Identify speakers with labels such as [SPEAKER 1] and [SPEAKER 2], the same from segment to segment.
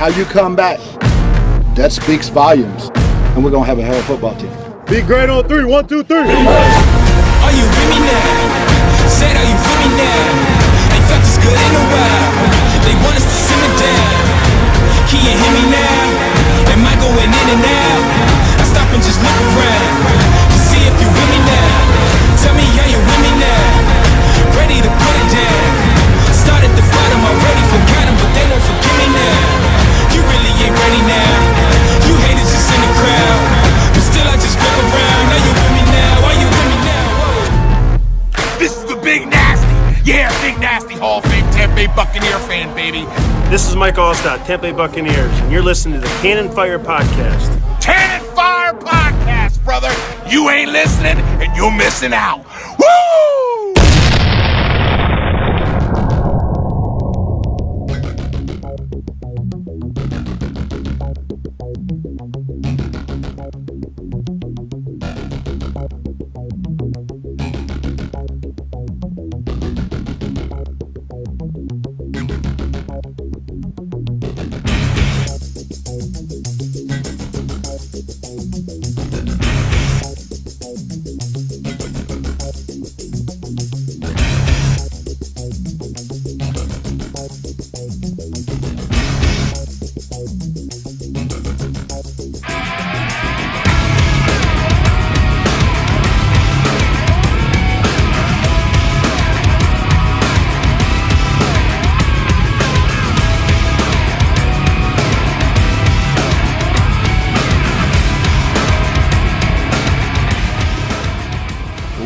[SPEAKER 1] how you come back, that speaks volumes. And we're going to have a hell of a football team.
[SPEAKER 2] Be great on 3. 1, 2, 3.
[SPEAKER 3] Are you with me now? Said, are you with me now? Ain't felt this good in a while. They want us to simmer down. Can you hear me now? Am I going in and out? I stop and just look around to see if you with me now. Tell me, are you with me now? Ready to put it down. Start at the bottom, already forgot them, but they won't forgive me now. You really ain't ready now. You haters just in the crowd, but still I just look around. Are you with me now? Are you with me now? Whoa.
[SPEAKER 4] This is the Big Nasty. Yeah, Big Nasty Hall of Fame Tampa Bay Buccaneer fan, baby.
[SPEAKER 2] This is Mike Allstott, Tampa Bay Buccaneers, and you're listening to the Cannon Fire Podcast.
[SPEAKER 4] Cannon Fire Podcast, brother. You ain't listening, and you're missing out. Woo!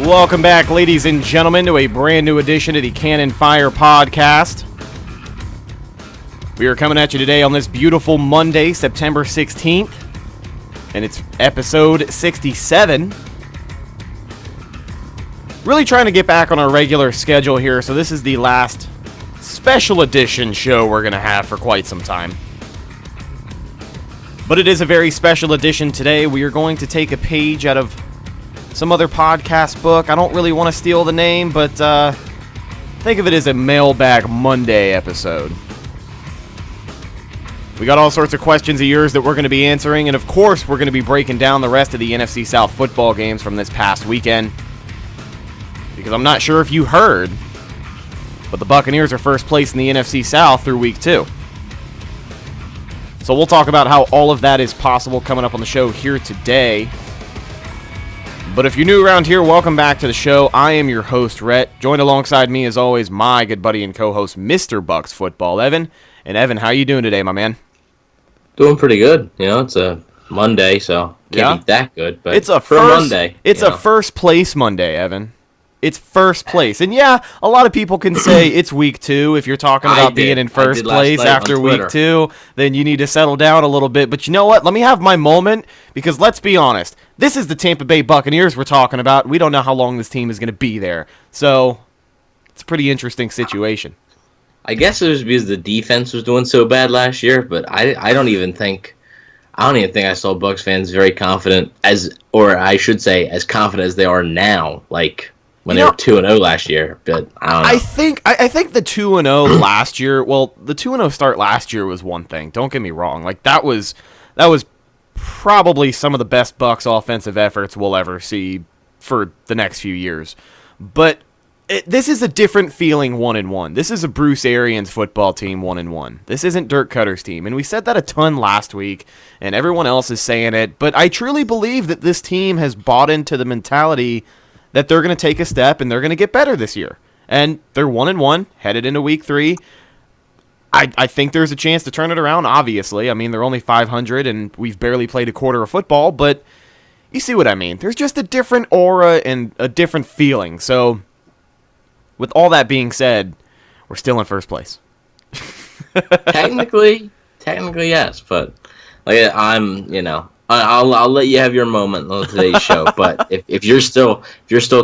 [SPEAKER 5] Welcome back, ladies and gentlemen, to a brand new edition of the Cannon Fire Podcast. We are coming at you today on this beautiful Monday, September 16th, and it's episode 67. Really trying to get back on our regular schedule here, so this is the last special edition show we're going to have for quite some time. But it is a very special edition today. We are going to take a page out of some other podcast book. I don't really want to steal the name, but think of it as a Mailbag Monday episode. We got all sorts of questions of yours that we're going to be answering, and of course we're going to be breaking down the rest of the NFC South football games from this past weekend. Because I'm not sure if you heard, but the Buccaneers are first place in the NFC South through week 2. So we'll talk about how all of that is possible coming up on the show here today. But if you're new around here, welcome back to the show. I am your host, Rhett. Joined alongside me, as always, my good buddy and co-host, Mr. Bucs Football, Evan. And Evan, how you doing today, my man?
[SPEAKER 6] Doing pretty good. You know, it's a Monday, so can't be that good. But
[SPEAKER 5] it's a
[SPEAKER 6] Monday.
[SPEAKER 5] It's a first place Monday, Evan. It's first place. And yeah, a lot of people can say it's week 2. If you're talking about being in first place after week 2, then you need to settle down a little bit. But you know what? Let me have my moment, because let's be honest. This is the Tampa Bay Buccaneers we're talking about. We don't know how long this team is going to be there. So it's a pretty interesting situation.
[SPEAKER 6] I guess it was because the defense was doing so bad last year, but I don't even think I saw Bucs fans very confident as confident as they are now. Like when they were 2-0 last year, but I don't know.
[SPEAKER 5] I think the 2-0 last year. Well, the 2-0 start last year was one thing. Don't get me wrong. Like that was probably some of the best Bucs offensive efforts we'll ever see for the next few years. But this is a different feeling 1-1. This is a Bruce Arians football team 1-1. This isn't Dirk Cutter's team. And we said that a ton last week, and everyone else is saying it. But I truly believe that this team has bought into the mentality that they're going to take a step and they're going to get better this year. And they're 1-1, headed into week 3. I think there's a chance to turn it around, obviously. I mean, they're only 500, and we've barely played a quarter of football, but you see what I mean. There's just a different aura and a different feeling. So, with all that being said, we're still in first place.
[SPEAKER 6] Technically, yes, but like I'll let you have your moment on today's show. But if you're still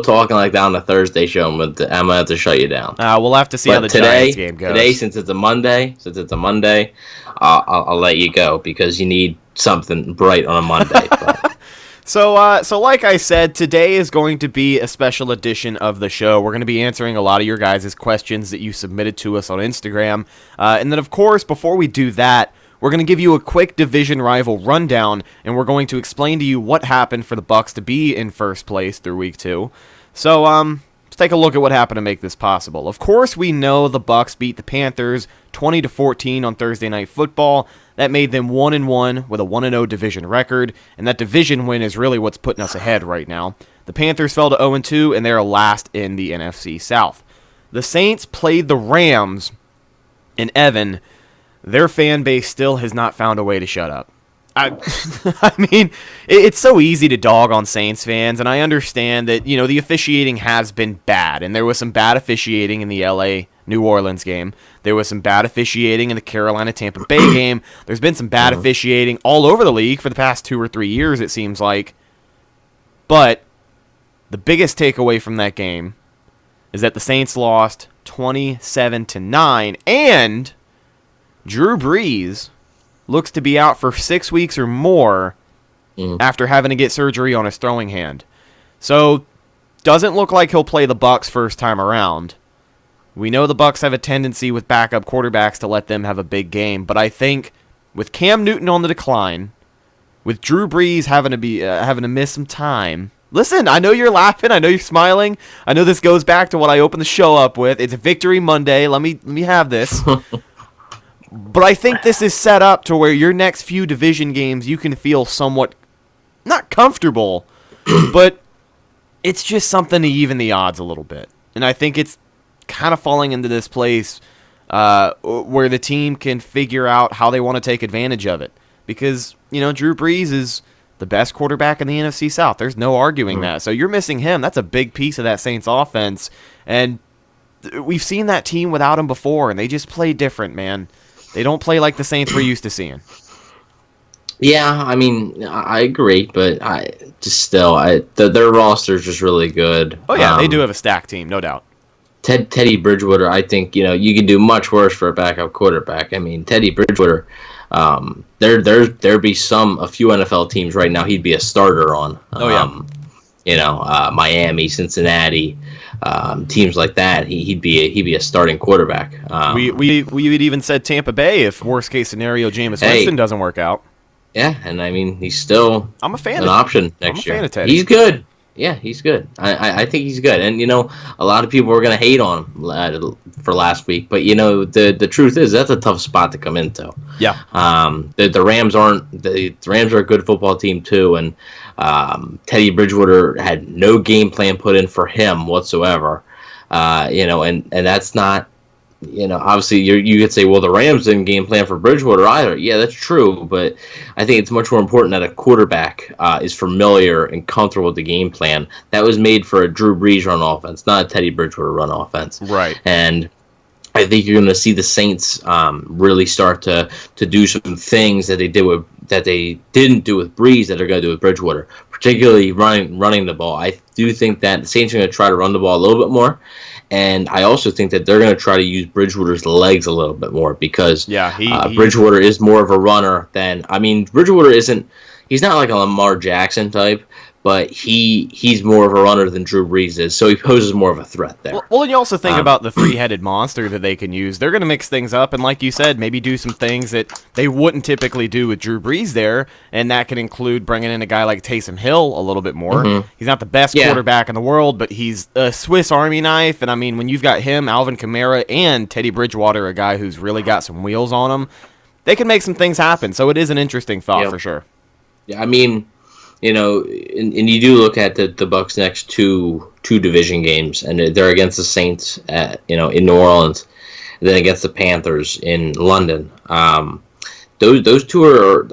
[SPEAKER 6] talking like that on the Thursday show, I'm gonna have to shut you down.
[SPEAKER 5] We'll have to see how the Giants game goes.
[SPEAKER 6] Today, since it's a Monday, I'll let you go because you need something bright on a Monday.
[SPEAKER 5] So like I said, today is going to be a special edition of the show. We're going to be answering a lot of your guys' questions that you submitted to us on Instagram. And then, of course, before we do that, we're we're going to give you a quick division rival rundown, and we're going to explain to you what happened for the Bucs to be in first place through week 2. So, let's take a look at what happened to make this possible. Of course, we know the Bucs beat the Panthers 20-14 on Thursday Night Football. That made them 1-1 with a 1-0 division record, and that division win is really what's putting us ahead right now. The Panthers fell to 0-2, and they're last in the NFC South. The Saints played the Rams, and Evan, their fan base still has not found a way to shut up. I mean, it's so easy to dog on Saints fans, and I understand that, the officiating has been bad, and there was some bad officiating in the LA-New Orleans game. There was some bad officiating in the Carolina-Tampa Bay game. There's been some bad officiating all over the league for the past 2 or 3 years, it seems like. But the biggest takeaway from that game is that the Saints lost 27-9, and Drew Brees looks to be out for 6 weeks or more after having to get surgery on his throwing hand. So, doesn't look like he'll play the Bucs first time around. We know the Bucs have a tendency with backup quarterbacks to let them have a big game, but I think with Cam Newton on the decline, with Drew Brees having to miss some time. Listen, I know you're laughing. I know you're smiling. I know this goes back to what I opened the show up with. It's a Victory Monday. Let me have this. But I think this is set up to where your next few division games you can feel somewhat, not comfortable, but it's just something to even the odds a little bit. And I think it's kind of falling into this place where the team can figure out how they want to take advantage of it. Because, Drew Brees is the best quarterback in the NFC South. There's no arguing that. So you're missing him. That's a big piece of that Saints offense. And we've seen that team without him before, and they just play different, man. They don't play like the Saints we're used to seeing.
[SPEAKER 6] Yeah, I mean, I agree, but their roster is just really good.
[SPEAKER 5] Oh, yeah, they do have a stacked team, no doubt.
[SPEAKER 6] Teddy Bridgewater, I think, you can do much worse for a backup quarterback. I mean, Teddy Bridgewater, there'd be a few NFL teams right now he'd be a starter on.
[SPEAKER 5] Oh, yeah.
[SPEAKER 6] Miami, Cincinnati, teams like that, he'd be a starting quarterback.
[SPEAKER 5] We had even said Tampa Bay if worst case scenario Jameis Winston doesn't work out.
[SPEAKER 6] Yeah, and I mean he's still an option next year.
[SPEAKER 5] I'm a fan of Teddy.
[SPEAKER 6] He's good. Yeah, he's good. I think he's good. And a lot of people were gonna hate on him for last week, but the truth is that's a tough spot to come into.
[SPEAKER 5] Yeah.
[SPEAKER 6] The Rams are a good football team too, and Teddy Bridgewater had no game plan put in for him whatsoever. And that's not, obviously you could say, well, the Rams didn't game plan for Bridgewater either. Yeah, that's true, but I think it's much more important that a quarterback is familiar and comfortable with the game plan. That was made for a Drew Brees run offense, not a Teddy Bridgewater run offense.
[SPEAKER 5] Right.
[SPEAKER 6] And I think you're going to see the Saints really start to do some things that they didn't do with Brees that they're going to do with Bridgewater, particularly running the ball. I do think that the Saints are going to try to run the ball a little bit more, and I also think that they're going to try to use Bridgewater's legs a little bit more because Bridgewater is more of a runner than Bridgewater isn't. He's not like a Lamar Jackson type, but he's more of a runner than Drew Brees is, so he poses more of a threat there.
[SPEAKER 5] Well, and you also think about the three-headed monster that they can use. They're going to mix things up, and like you said, maybe do some things that they wouldn't typically do with Drew Brees there, and that can include bringing in a guy like Taysom Hill a little bit more. Mm-hmm. He's not the best quarterback in the world, but he's a Swiss Army knife, and when you've got him, Alvin Kamara, and Teddy Bridgewater, a guy who's really got some wheels on him, they can make some things happen, so it is an interesting thought for sure.
[SPEAKER 6] Yeah, and you do look at the Bucs' next two division games, and they're against the Saints in New Orleans, and then against the Panthers in London. Those two are,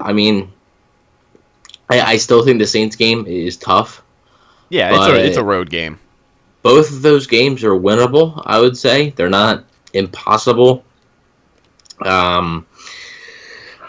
[SPEAKER 6] I still think the Saints game is tough.
[SPEAKER 5] Yeah, it's a road game.
[SPEAKER 6] Both of those games are winnable, I would say. They're not impossible.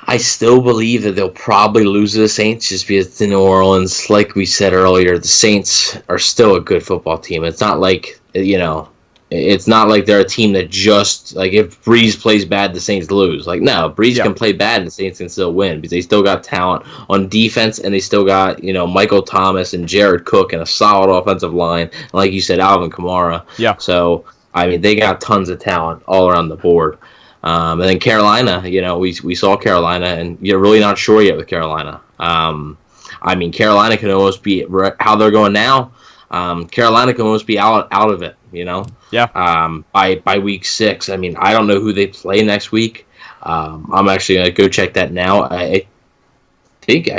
[SPEAKER 6] I still believe that they'll probably lose to the Saints just because it's in New Orleans. Like we said earlier, the Saints are still a good football team. It's not like, it's not like they're a team that just, if Brees plays bad, the Saints lose. No, Brees can play bad and the Saints can still win because they still got talent on defense and they still got, Michael Thomas and Jared Cook and a solid offensive line. And like you said, Alvin Kamara.
[SPEAKER 5] Yeah.
[SPEAKER 6] So, they got tons of talent all around the board. And then Carolina, we saw Carolina, and you're really not sure yet with Carolina. Carolina can almost be how they're going now. Carolina can almost be out of it,
[SPEAKER 5] Yeah.
[SPEAKER 6] By week 6. I don't know who they play next week. I'm actually gonna go check that now. I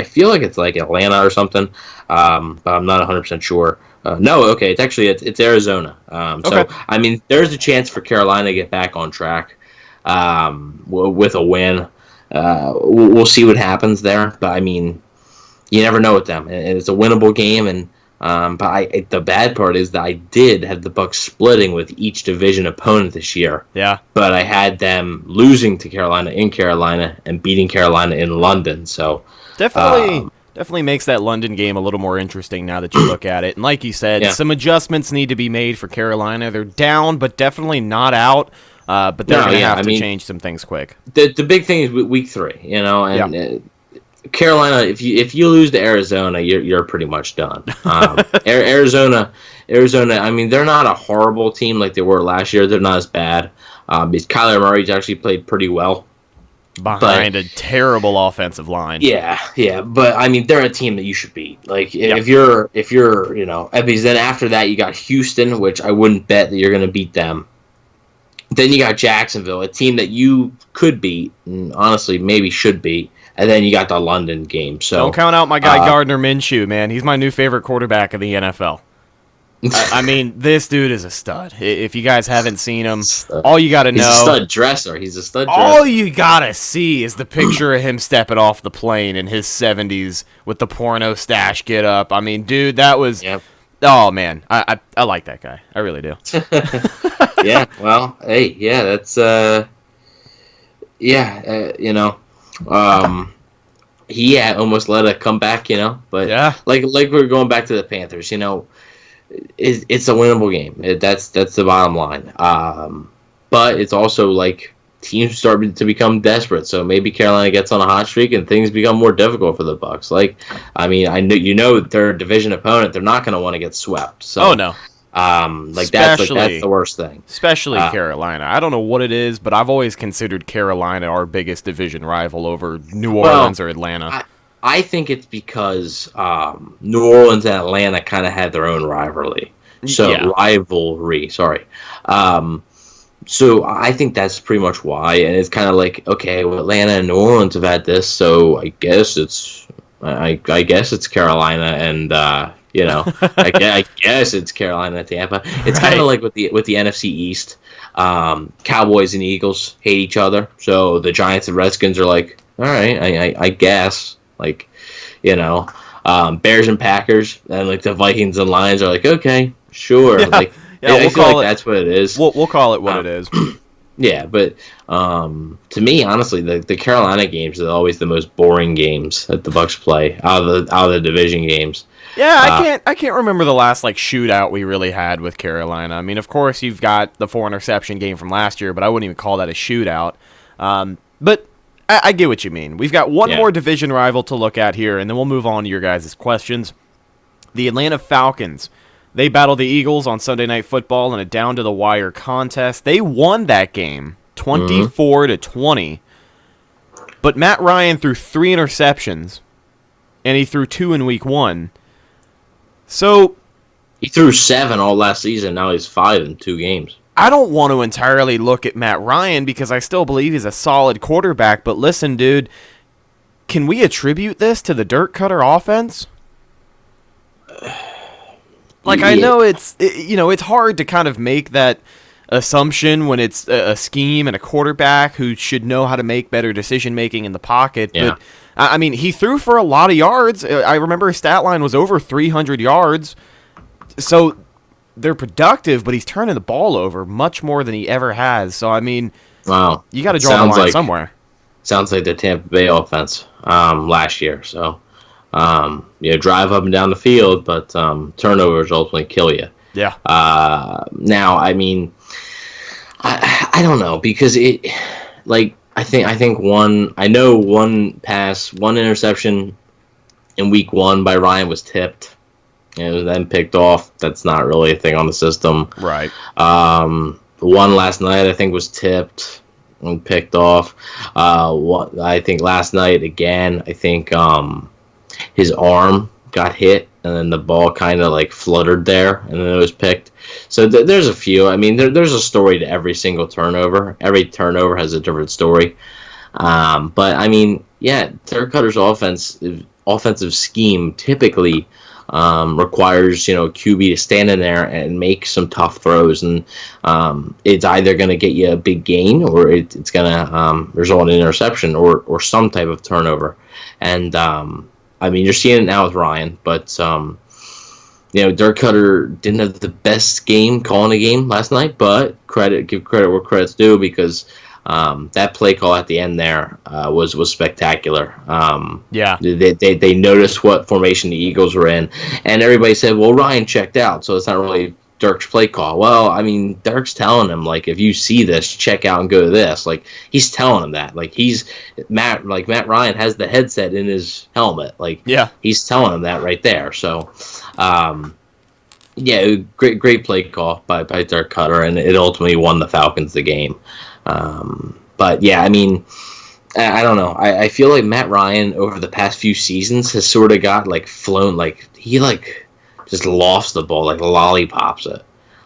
[SPEAKER 6] feel like it's like Atlanta or something, but I'm not 100% sure. No, okay, it's Arizona.
[SPEAKER 5] Okay.
[SPEAKER 6] So there's a chance for Carolina to get back on track with a win. We'll see what happens there, but you never know with them. And it's a winnable game, and but the bad part is that I did have the Bucs splitting with each division opponent this year.
[SPEAKER 5] Yeah.
[SPEAKER 6] But I had them losing to Carolina in Carolina and beating Carolina in London. So
[SPEAKER 5] definitely makes that London game a little more interesting now that you look at it. And like you said, some adjustments need to be made for Carolina. They're down, but definitely not out. But they're going to have to change some things quick.
[SPEAKER 6] The big thing is week 3, Carolina, if you lose to Arizona, you're pretty much done. Arizona, they're not a horrible team like they were last year. They're not as bad. Because Kyler Murray's actually played pretty well
[SPEAKER 5] behind a terrible offensive line.
[SPEAKER 6] Yeah, but they're a team that you should beat. Like if you're because then after that you got Houston, which I wouldn't bet that you're going to beat them. Then you got Jacksonville, a team that you could beat, and honestly maybe should beat. And then you got the London game. So
[SPEAKER 5] don't count out my guy Gardner Minshew, man. He's my new favorite quarterback of the NFL. This dude is a stud. If you guys haven't seen him, all you got to know...
[SPEAKER 6] He's a stud dresser.
[SPEAKER 5] All you got to see is the picture of him stepping off the plane in his 70s with the porno stash get up. Dude, that was... Yep. Oh, man. I like that guy. I really do.
[SPEAKER 6] Yeah, well, hey, yeah, that's... he almost let a comeback, but like we're going back to the Panthers, it's a winnable game. That's the bottom line. But it's also like teams start to become desperate. So maybe Carolina gets on a hot streak and things become more difficult for the Bucs. Like, I know they're a division opponent. They're not going to want to get swept. So,
[SPEAKER 5] oh no.
[SPEAKER 6] That's the worst thing.
[SPEAKER 5] Especially Carolina. I don't know what it is, but I've always considered Carolina our biggest division rival over New Orleans or Atlanta.
[SPEAKER 6] I think it's because New Orleans and Atlanta kind of had their own rivalry. Rivalry, sorry. So I think that's pretty much why, and it's kind of like, okay, well, Atlanta and New Orleans have had this, so I guess it's Carolina and I guess it's Carolina and Tampa. It's kind of like with the NFC East. Cowboys and Eagles hate each other, so the Giants and Redskins are like, all right, I guess, like, Bears and Packers, and like the Vikings and Lions are like, okay, sure, I feel like that's what it is.
[SPEAKER 5] We'll call it what it is.
[SPEAKER 6] Yeah, but to me, honestly, the Carolina games are always the most boring games that the Bucs play out of the division games.
[SPEAKER 5] Yeah, I can't remember the last shootout we really had with Carolina. Of course you've got the 4 interception game from last year, but I wouldn't even call that a shootout. But I get what you mean. We've got one more division rival to look at here, and then we'll move on to your guys' questions. The Atlanta Falcons. They battled the Eagles on Sunday Night Football in a down-to-the-wire contest. They won that game, 24-20. But Matt Ryan threw 3 interceptions, and he threw 2 in Week 1. So
[SPEAKER 6] he threw 7 all last season. Now he's 5 in 2 games.
[SPEAKER 5] I don't want to entirely look at Matt Ryan because I still believe he's a solid quarterback. But listen, dude, can we attribute this to the Dirk Cutter offense? I know it's hard to kind of make that assumption when it's a scheme and a quarterback who should know how to make better decision making in the pocket. Yeah. But he threw for a lot of yards. I remember his stat line was over 300 yards. So they're productive, but he's turning the ball over much more than he ever has. So
[SPEAKER 6] wow,
[SPEAKER 5] you got to draw the line somewhere.
[SPEAKER 6] Sounds like the Tampa Bay offense last year. So. Drive up and down the field, but turnovers ultimately kill you.
[SPEAKER 5] Yeah.
[SPEAKER 6] Now, I don't know, because I think one interception in Week 1 by Ryan was tipped. It was then picked off. That's not really a thing on the system.
[SPEAKER 5] Right.
[SPEAKER 6] The one last night I think was tipped. and picked off. What I think last night again, I think his arm got hit, and then the ball kind of like fluttered there, and then it was picked. So there's a few. I mean, there's a story to every single turnover. Every turnover has a different story. But I mean, yeah, Dirk Cutter's offensive scheme typically requires QB to stand in there and make some tough throws, and it's either going to get you a big gain or it's going to result in interception or some type of turnover. And I mean, you're seeing it now with Ryan, but Dirk Cutter didn't have the best game calling a game last night, but give credit where credit's due, because that play call at the end there was spectacular. They noticed what formation the Eagles were in, and everybody said, well, Ryan checked out, so it's not really Dirk's play call. Well, I mean, Dirk's telling him, like, if you see this, check out and go to this. Like, he's telling him that. Like, Matt Ryan has the headset in his helmet. Like, he's telling him that right there. So, great play call by Dirk Cutter, and it ultimately won the Falcons the game. But yeah, I mean, I don't know. I feel like Matt Ryan over the past few seasons has sort of got like flown, like he like just lost the ball, like lollipops it.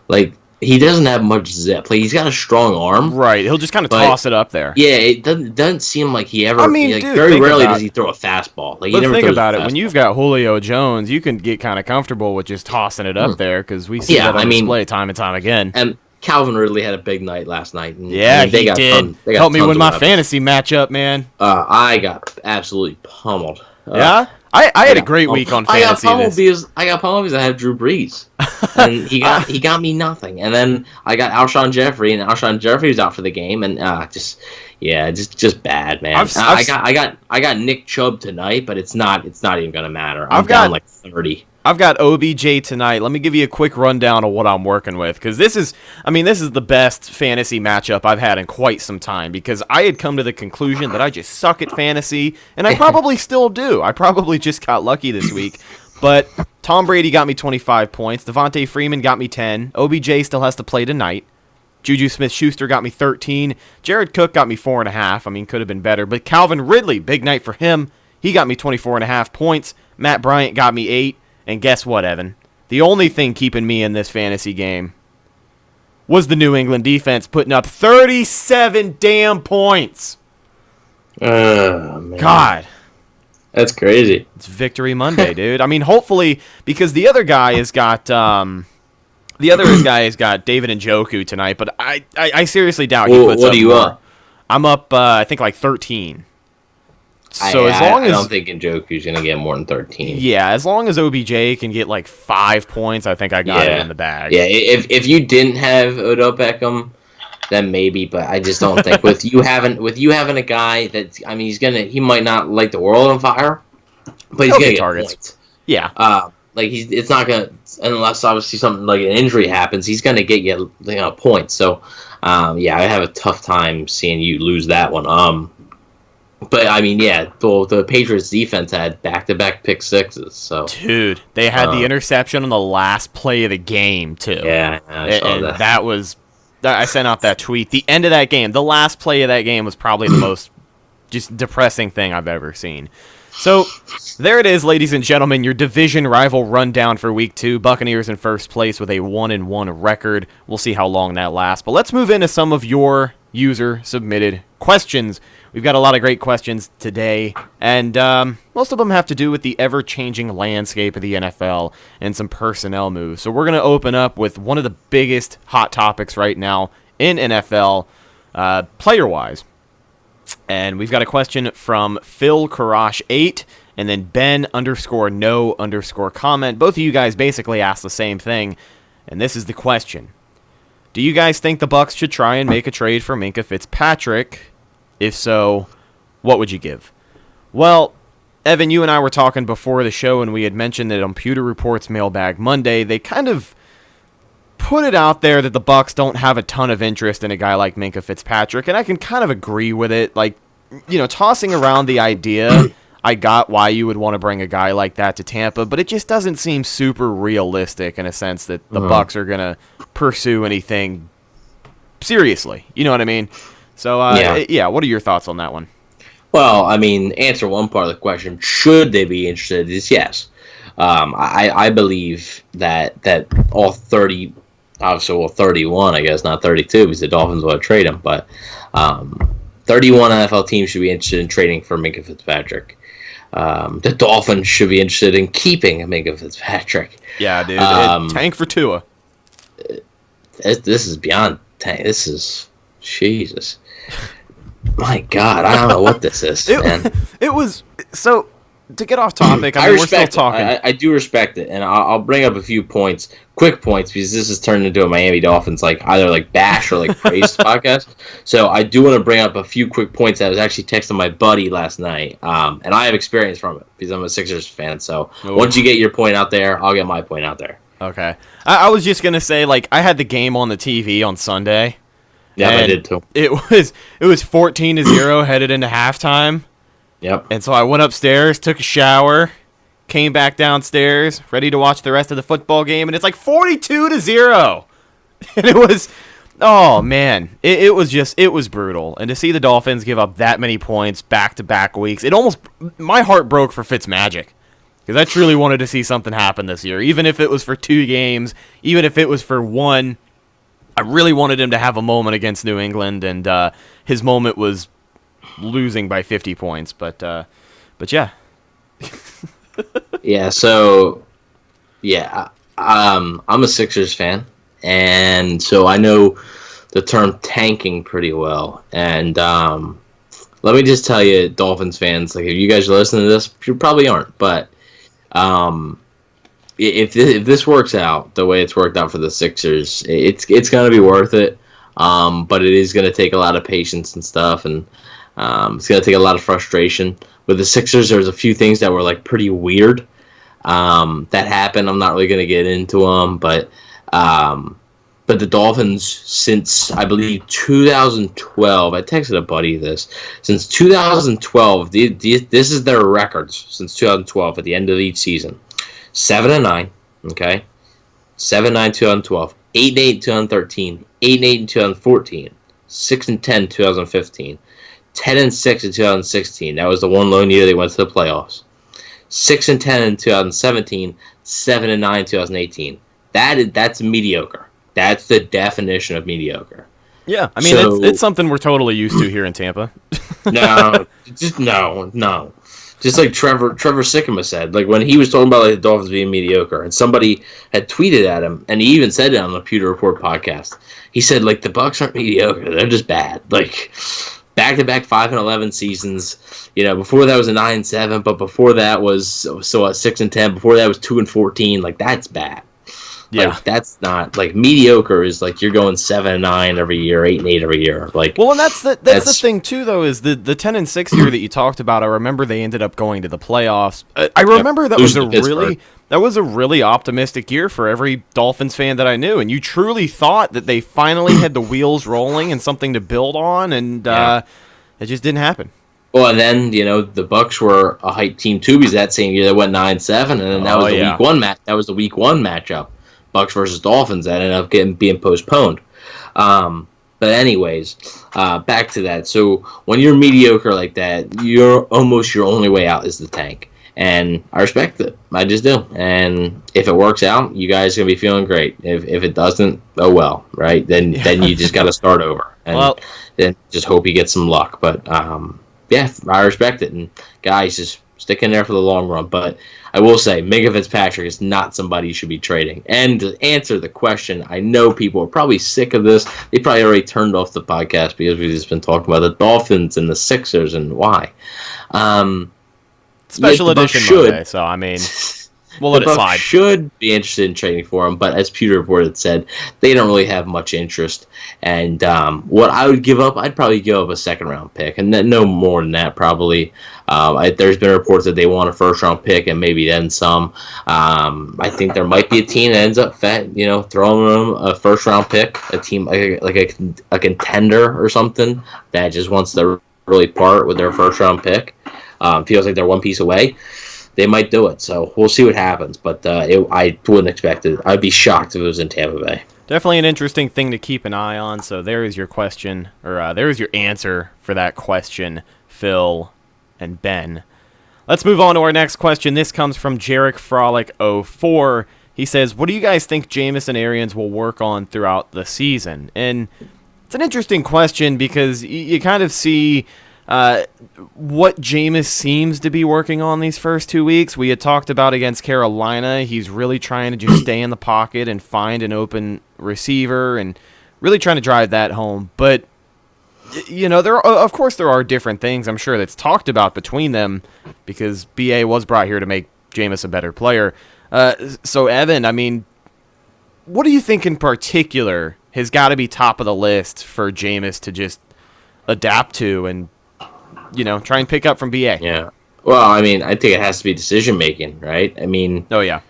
[SPEAKER 6] Like he doesn't have much zip. Like he's got a strong arm,
[SPEAKER 5] right? He'll just kind of toss it up there.
[SPEAKER 6] Yeah, it doesn't seem like he ever.
[SPEAKER 5] I mean, dude,
[SPEAKER 6] very rarely does he throw a fastball. Like, he never
[SPEAKER 5] think about it.
[SPEAKER 6] Fastball.
[SPEAKER 5] When you've got Julio Jones, you can get kind of comfortable with just tossing it up there, because we see that on display time and time again.
[SPEAKER 6] And Calvin Ridley had a big night last night. And,
[SPEAKER 5] yeah, he did. Helped me win my fantasy matchup, man.
[SPEAKER 6] I got absolutely pummeled.
[SPEAKER 5] Yeah? I had a great week on fantasy.
[SPEAKER 6] I got pummeled because I had Drew Brees, and he got me nothing. And then I got Alshon Jeffrey, and Alshon Jeffrey was out for the game, and just bad, man. I got Nick Chubb tonight, but it's not even gonna matter. I'm down like 30.
[SPEAKER 5] I've got OBJ tonight. Let me give you a quick rundown of what I'm working with, because this is the best fantasy matchup I've had in quite some time, because I had come to the conclusion that I just suck at fantasy, and I probably still do. I probably just got lucky this week. But Tom Brady got me 25 points. Devontae Freeman got me 10. OBJ still has to play tonight. Juju Smith-Schuster got me 13. Jared Cook got me 4.5. I mean, could have been better. But Calvin Ridley, big night for him. He got me 24.5 points. Matt Bryant got me 8. And guess what, Evan? The only thing keeping me in this fantasy game was the New England defense putting up 37 damn points.
[SPEAKER 6] Man.
[SPEAKER 5] God.
[SPEAKER 6] That's crazy.
[SPEAKER 5] It's Victory Monday, dude. I mean, hopefully, because the other guy has got David Njoku tonight, but I seriously doubt he puts up.
[SPEAKER 6] What are you up?
[SPEAKER 5] I'm up, I think, like 13. So
[SPEAKER 6] I don't think Njoku's going to get more than 13.
[SPEAKER 5] Yeah, as long as OBJ can get like 5 points, I think I got it in the bag.
[SPEAKER 6] Yeah, if you didn't have Odell Beckham, then maybe, but I just don't think with you having a guy that, I mean, he might not light the world on fire, but he's going to get targets. Points.
[SPEAKER 5] Yeah.
[SPEAKER 6] It's not going to, unless obviously something like an injury happens, he's going to get you points. So, I have a tough time seeing you lose that one. But, I mean, the Patriots defense had back-to-back pick sixes. So,
[SPEAKER 5] dude, they had the interception on the last play of the game, too.
[SPEAKER 6] Yeah, I saw that.
[SPEAKER 5] That was... I sent out that tweet. The end of that game, the last play of that game was probably the most just depressing thing I've ever seen. So, there it is, ladies and gentlemen, your division rival rundown for Week 2. Buccaneers in first place with a 1-1 record. We'll see how long that lasts. But let's move into some of your user-submitted questions. We've got a lot of great questions today, and most of them have to do with the ever-changing landscape of the NFL and some personnel moves. So we're going to open up with one of the biggest hot topics right now in NFL, player-wise. And we've got a question from Phil Karash 8 and then Ben_no_comment. Both of you guys basically asked the same thing, and this is the question. Do you guys think the Bucs should try and make a trade for Minkah Fitzpatrick? If so, what would you give? Well, Evan, you and I were talking before the show, and we had mentioned that on Pewter Report's Mailbag Monday, they kind of put it out there that the Bucs don't have a ton of interest in a guy like Minkah Fitzpatrick, and I can kind of agree with it. Like, tossing around the idea, I got why you would want to bring a guy like that to Tampa, but it just doesn't seem super realistic in a sense that the Bucs are going to pursue anything seriously. You know what I mean? So, what are your thoughts on that one?
[SPEAKER 6] Well, I mean, answer one part of the question. Should they be interested? Is yes. I believe that all 30, obviously, 31, I guess, not 32, because the Dolphins want to trade him, but 31 NFL teams should be interested in trading for Minkah Fitzpatrick. The Dolphins should be interested in keeping Minkah Fitzpatrick.
[SPEAKER 5] Yeah, dude. Tank for Tua.
[SPEAKER 6] This is beyond tank. This is Jesus. My God, I don't know what this is, man.
[SPEAKER 5] It was so. To get off topic,
[SPEAKER 6] I
[SPEAKER 5] we're still
[SPEAKER 6] respect
[SPEAKER 5] talking.
[SPEAKER 6] I do respect it, and I'll bring up a few points, quick points, because this has turned into a Miami Dolphins either bash or praise podcast. So I do want to bring up a few quick points that I was actually texting my buddy last night, and I have experience from it because I'm a Sixers fan. So once you get your point out there, I'll get my point out there.
[SPEAKER 5] Okay, I was just gonna say I had the game on the TV on Sunday.
[SPEAKER 6] Yeah, I did too.
[SPEAKER 5] It was 14-0 headed into halftime.
[SPEAKER 6] Yep.
[SPEAKER 5] And so I went upstairs, took a shower, came back downstairs, ready to watch the rest of the football game, and it's 42-0. And it was, oh man, it was brutal. And to see the Dolphins give up that many points back-to-back weeks, my heart broke for Fitzmagic. Because I truly wanted to see something happen this year. Even if it was for 2 games, even if it was for 1, I really wanted him to have a moment against New England, and his moment was losing by 50 points, but yeah.
[SPEAKER 6] Yeah, so I'm a Sixers fan, and so I know the term tanking pretty well. And let me just tell you, Dolphins fans, if you guys are listening to this, you probably aren't, but if this works out the way it's worked out for the Sixers, it's going to be worth it. But it is going to take a lot of patience and stuff, and it's going to take a lot of frustration. With the Sixers, there was a few things that were pretty weird that happened. I'm not really going to get into them, but the Dolphins, since I believe 2012, I texted a buddy this. Since 2012, this is their records since 2012 at the end of each season: 7-9, okay, 7-9 2012, 8-8 2013, 8-8 2014, 6-10 2015. 10-6 in 2016. That was the one lone year they went to the playoffs. 6-10 in 2017. 7-9 in 2018. That's mediocre. That's the definition of mediocre.
[SPEAKER 5] Yeah, I mean it's something we're totally used to here in Tampa.
[SPEAKER 6] No. Just like Trevor Sikkema said, when he was talking about the Dolphins being mediocre, and somebody had tweeted at him, and he even said it on the Pewter Report podcast. He said the Bucs aren't mediocre; they're just bad. Back-to-back 5-11 seasons. Before that was a 9-7, but before that was 6-10. Before that was 2-14. That's bad. Yeah, that's not mediocre. Is you're going 7-9 every year, 8-8 every year.
[SPEAKER 5] Well, and that's the thing too, though, is the 10-6 year that you talked about. I remember they ended up going to the playoffs. I remember that was a really optimistic year for every Dolphins fan that I knew, and you truly thought that they finally had the wheels rolling and something to build on, and it just didn't happen.
[SPEAKER 6] Well, and then the Bucs were a hype team too, because that same year they went 9-7, and then that was the week one match. That was the week 1 matchup, Bucs versus Dolphins. That ended up being postponed. But anyways, back to that. So when you're mediocre like that, your only way out is the tank. And I respect it. I just do. And if it works out, you guys are going to be feeling great. If it doesn't, oh well, right? Then you just got to start over. And then just hope you get some luck. But, I respect it. And guys, just stick in there for the long run. But I will say, Minkah Fitzpatrick is not somebody you should be trading. And to answer the question, I know people are probably sick of this. They probably already turned off the podcast because we've just been talking about the Dolphins and the Sixers and why.
[SPEAKER 5] Special edition Monday, so I mean, we'll let it slide.
[SPEAKER 6] Should be interested in trading for him, but as Pewter Report had said, they don't really have much interest. And what I would give up, I'd probably give up a second-round pick, and no more than that probably. There's been reports that they want a first-round pick and maybe then some. I think there might be a team that ends up throwing them a first-round pick, a team like a contender or something that just wants to really part with their first-round pick. Feels like they're one piece away. They might do it, so we'll see what happens. But I wouldn't expect it. I'd be shocked if it was in Tampa Bay.
[SPEAKER 5] Definitely an interesting thing to keep an eye on. So there is your question, or there is your answer for that question, Phil and Ben. Let's move on to our next question. This comes from Jarek Frolic 04. He says, what do you guys think Jameis and Arians will work on throughout the season? And it's an interesting question because you kind of see what Jameis seems to be working on these first 2 weeks. We had talked about against Carolina. He's really trying to just stay in the pocket and find an open receiver and really trying to drive that home. But, of course there are different things, I'm sure, that's talked about between them because BA was brought here to make Jameis a better player. So, Evan, I mean, what do you think in particular has got to be top of the list for Jameis to just adapt to and try and pick up from BA?
[SPEAKER 6] Yeah. Well, I mean, I think it has to be decision making, right? I mean,
[SPEAKER 5] oh yeah,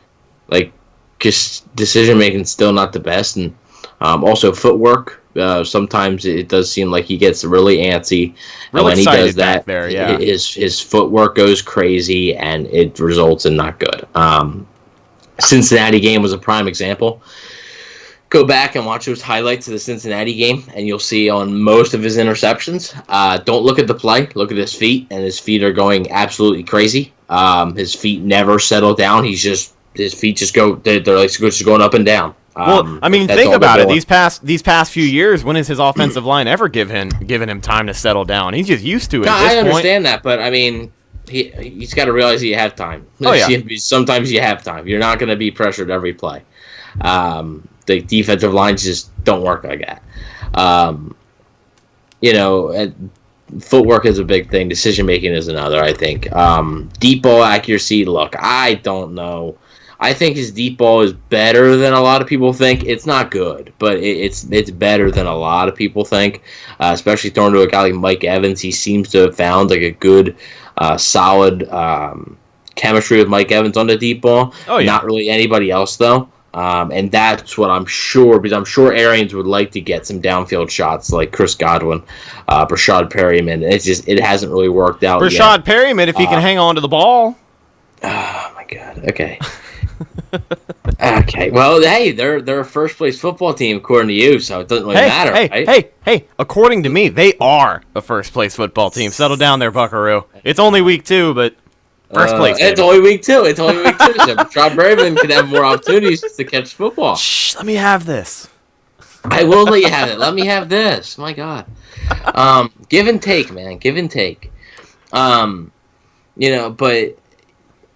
[SPEAKER 6] like, because decision making is still not the best, and also footwork. Sometimes it does seem like he gets really antsy, and when he does that, his footwork goes crazy, and it results in not good. Cincinnati game was a prime example. Go back and watch those highlights of the Cincinnati game, and you'll see on most of his interceptions, don't look at the play, look at his feet, and his feet are going absolutely crazy. His feet never settle down. His feet just go, they're like just going up and down.
[SPEAKER 5] Well, I mean, think about it. These past few years, when has his offensive line ever given him time to settle down? He's just used to it.
[SPEAKER 6] I understand that, but I mean, he's got to realize you have time.
[SPEAKER 5] Oh yeah.
[SPEAKER 6] Sometimes you have time. You're not going to be pressured every play. The defensive lines just don't work like that. Footwork is a big thing. Decision making is another, I think. Deep ball accuracy, look, I don't know. I think his deep ball is better than a lot of people think. It's not good, but it's better than a lot of people think, especially throwing to a guy like Mike Evans. He seems to have found like a good, solid chemistry with Mike Evans on the deep ball. Oh, yeah. Not really anybody else, though. And that's what I'm sure, because I'm sure Arians would like to get some downfield shots like Chris Godwin, Brashad Perryman. It hasn't really worked out yet.
[SPEAKER 5] Brashad Perryman, if he can hang on to the ball.
[SPEAKER 6] Oh, my God. Okay. Okay. Well, hey, they're a first-place football team, according to you, so it doesn't really matter, right?
[SPEAKER 5] Hey, according to me, they are a first-place football team. Settle down there, Buckaroo. It's only week 2, but... First place.
[SPEAKER 6] It's only week 2. So Brashad Perryman could have more opportunities to catch football.
[SPEAKER 5] Shh, let me have this.
[SPEAKER 6] I will let you have it. Let me have this. My God. Give and take, man. Give and take. But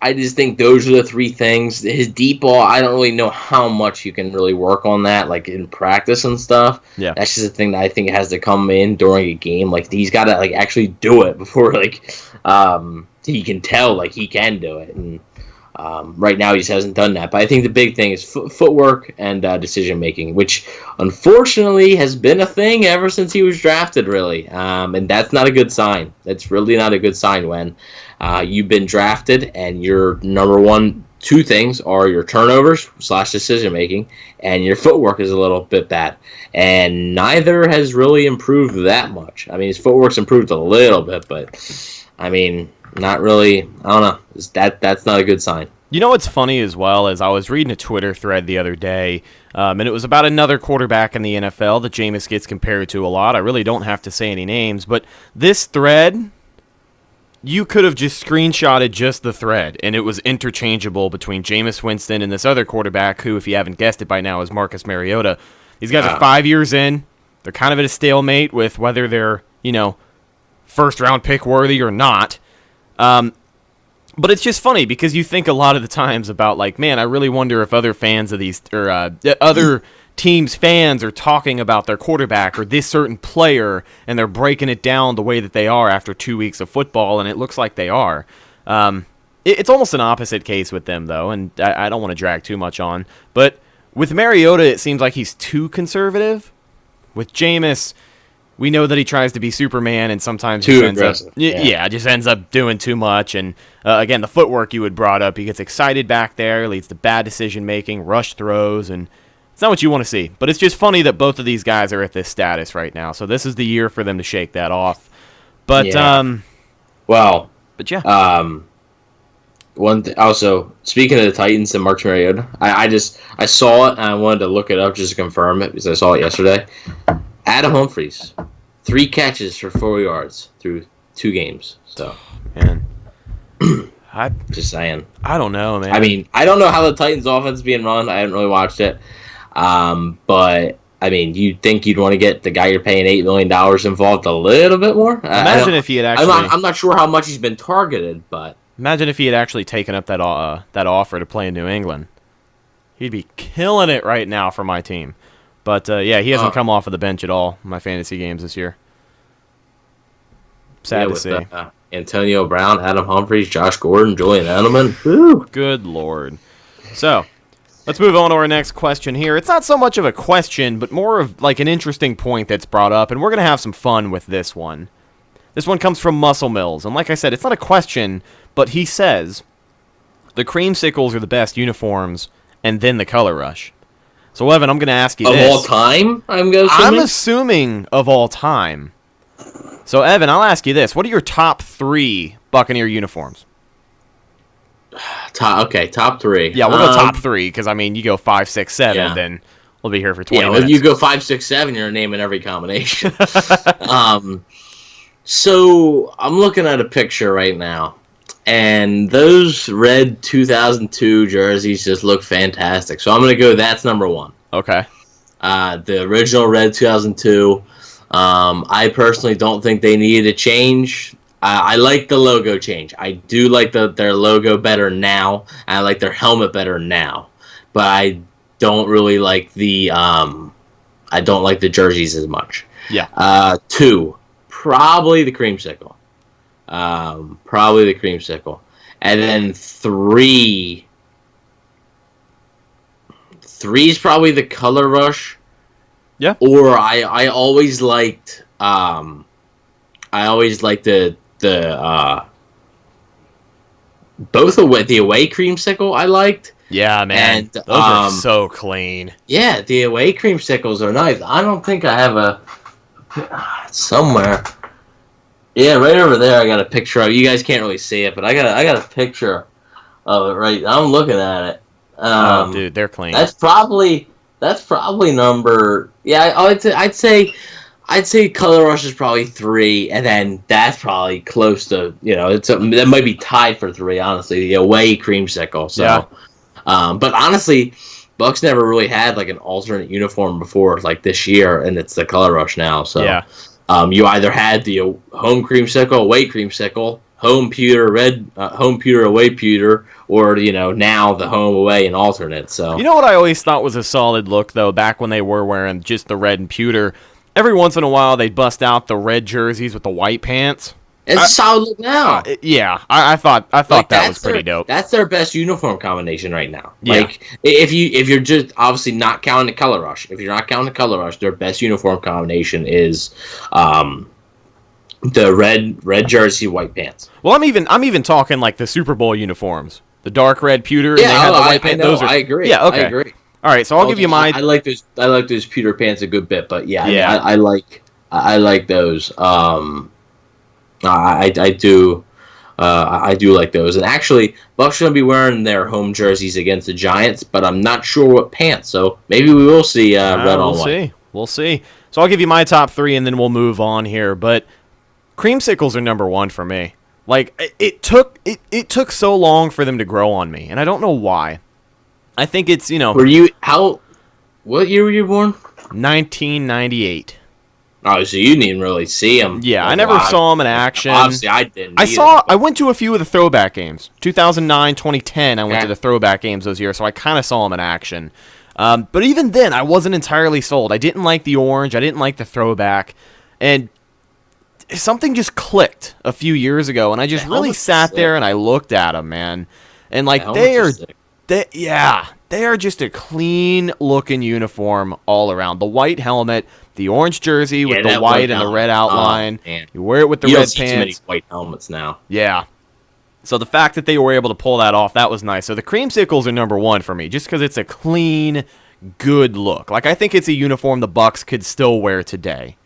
[SPEAKER 6] I just think those are the three things. His deep ball, I don't really know how much you can really work on that, like in practice and stuff.
[SPEAKER 5] Yeah.
[SPEAKER 6] That's just a thing that I think has to come in during a game. Like, he's got to like actually do it before he can tell like he can do it. And right now he just hasn't done that. But I think the big thing is footwork and decision making, which unfortunately has been a thing ever since he was drafted, really. And that's not a good sign. That's really not a good sign when you've been drafted and your number one two things are your turnovers / decision making, and your footwork is a little bit bad. And neither has really improved that much. I mean, his footwork's improved a little bit, but I mean, not really. I don't know. That's not a good sign.
[SPEAKER 5] You know what's funny as well is I was reading a Twitter thread the other day, and it was about another quarterback in the NFL that Jameis gets compared to a lot. I really don't have to say any names, but this thread, you could have just screenshotted just the thread, and it was interchangeable between Jameis Winston and this other quarterback who, if you haven't guessed it by now, is Marcus Mariota. These guys are 5 years in. They're kind of at a stalemate with whether they're, first-round pick worthy or not. But it's just funny because you think a lot of the times about, like, man, I really wonder if other fans of these, or other teams' fans are talking about their quarterback or this certain player, and they're breaking it down the way that they are after 2 weeks of football, and it looks like they are. It's almost an opposite case with them, though, and I don't want to drag too much on. But with Mariota, it seems like he's too conservative. With Jameis, we know that he tries to be Superman, and sometimes
[SPEAKER 6] too
[SPEAKER 5] ends
[SPEAKER 6] aggressive.
[SPEAKER 5] Up, just ends up doing too much. And again, the footwork you had brought up, he gets excited back there, leads to bad decision making, rush throws, and it's not what you want to see. But it's just funny that both of these guys are at this status right now. So this is the year for them to shake that off. But
[SPEAKER 6] Also, speaking of the Titans and Marcus Mariota, I saw it and I wanted to look it up just to confirm it because I saw it yesterday. Adam Humphries, 3 catches for 4 yards through 2 games. So,
[SPEAKER 5] Man.
[SPEAKER 6] just saying.
[SPEAKER 5] I don't know, man.
[SPEAKER 6] I mean, I don't know how the Titans' offense is being run. I haven't really watched it. But, I mean, you'd think you'd want to get the guy you're paying $8 million involved a little bit more.
[SPEAKER 5] Imagine if he had actually...
[SPEAKER 6] I'm not sure how much he's been targeted, but...
[SPEAKER 5] Imagine if he had actually taken up that offer to play in New England. He'd be killing it right now for my team. But, yeah, he hasn't come off of the bench at all in my fantasy games this year. Sad to see.
[SPEAKER 6] Antonio Brown, Adam Humphries, Josh Gordon, Julian Edelman. Woo.
[SPEAKER 5] Good Lord. So, let's move on to our next question here. It's not so much of a question, but more of like an interesting point that's brought up, and we're going to have some fun with this one. This one comes from Muscle Mills, and like I said, it's not a question, but he says, the creamsicles are the best uniforms, and then the color rush. So, Evan, I'm going to ask you
[SPEAKER 6] this.
[SPEAKER 5] Of
[SPEAKER 6] all time,
[SPEAKER 5] I'm assuming of all time. So, Evan, I'll ask you this. What are your top 3 Buccaneer uniforms?
[SPEAKER 6] Top 3.
[SPEAKER 5] Yeah, we'll go top 3, because, I mean, you go 5, 6, 7, then we'll be here for 20 minutes.
[SPEAKER 6] Yeah, when you go 5, 6, 7, you're naming every combination. So, I'm looking at a picture right now, and those red 2002 jerseys just look fantastic. So, I'm going to go that's number 1.
[SPEAKER 5] Okay.
[SPEAKER 6] The original red 2002. I personally don't think they needed a change. I like the logo change. I do like their logo better now. And I like their helmet better now. But I don't really like the jerseys as much.
[SPEAKER 5] Yeah.
[SPEAKER 6] 2, probably the creamsicle. And then 3 is probably the color rush.
[SPEAKER 5] Yeah.
[SPEAKER 6] Or I always liked the both the away creamsicle I liked.
[SPEAKER 5] Yeah, man.
[SPEAKER 6] And
[SPEAKER 5] those are so clean.
[SPEAKER 6] Yeah, the away creamsicles are nice. I don't think I have somewhere. Yeah, right over there I got a picture of. You guys can't really see it, but I got a picture of it right. I'm looking at it.
[SPEAKER 5] Dude, they're clean.
[SPEAKER 6] That's probably number. Yeah, I'd say Color Rush is probably 3, and then that's probably close to that might be tied for 3. Honestly, the away creamsicle. So,
[SPEAKER 5] yeah.
[SPEAKER 6] But honestly, Bucs never really had like an alternate uniform before like this year, and it's the Color Rush now. So
[SPEAKER 5] yeah.
[SPEAKER 6] You either had the home creamsicle, away creamsicle, home pewter, red, home pewter, away pewter, or now the home, away, and alternate. So
[SPEAKER 5] you know what I always thought was a solid look though, back when they were wearing just the red and pewter. Every once in a while, they'd bust out the red jerseys with the white pants.
[SPEAKER 6] It's a solid look now.
[SPEAKER 5] Yeah, I thought that was pretty dope.
[SPEAKER 6] That's their best uniform combination right now.
[SPEAKER 5] Yeah.
[SPEAKER 6] Like if you're just obviously not counting the Color Rush. If you're not counting the Color Rush, their best uniform combination is the red jersey, white pants.
[SPEAKER 5] Well, I'm even talking like the Super Bowl uniforms, the dark red pewter, and they had the white pants.
[SPEAKER 6] I agree.
[SPEAKER 5] Yeah, okay.
[SPEAKER 6] I agree.
[SPEAKER 5] All right, so I'll give you my.
[SPEAKER 6] I like those pewter pants a good bit, but yeah.
[SPEAKER 5] Yeah.
[SPEAKER 6] I like those. I do like those. And actually, Bucs are going to be wearing their home jerseys against the Giants, but I'm not sure what pants. So maybe we will see red on white.
[SPEAKER 5] We'll see. So I'll give you my top 3, and then we'll move on here. But creamsicles are number 1 for me. Like it took so long for them to grow on me, and I don't know why. I think it's
[SPEAKER 6] What year were you born?
[SPEAKER 5] 1998.
[SPEAKER 6] Oh, so you didn't even really see them.
[SPEAKER 5] Yeah, I never saw them in action.
[SPEAKER 6] Obviously, I didn't.
[SPEAKER 5] I went to a few of the throwback games. 2009, 2010, I went to the throwback games those years, so I kind of saw them in action. But even then, I wasn't entirely sold. I didn't like the orange. I didn't like the throwback. And something just clicked a few years ago, and I just really sat there and I looked at them, man. And like they are just a clean-looking uniform all around. The white helmet, the orange jersey with the white and the red outline. You wear it with the red pants. You don't see too many
[SPEAKER 6] white helmets now.
[SPEAKER 5] Yeah. So the fact that they were able to pull that off, that was nice. So the creamsicles are number 1 for me, just because it's a clean, good look. Like I think it's a uniform the Bucs could still wear today.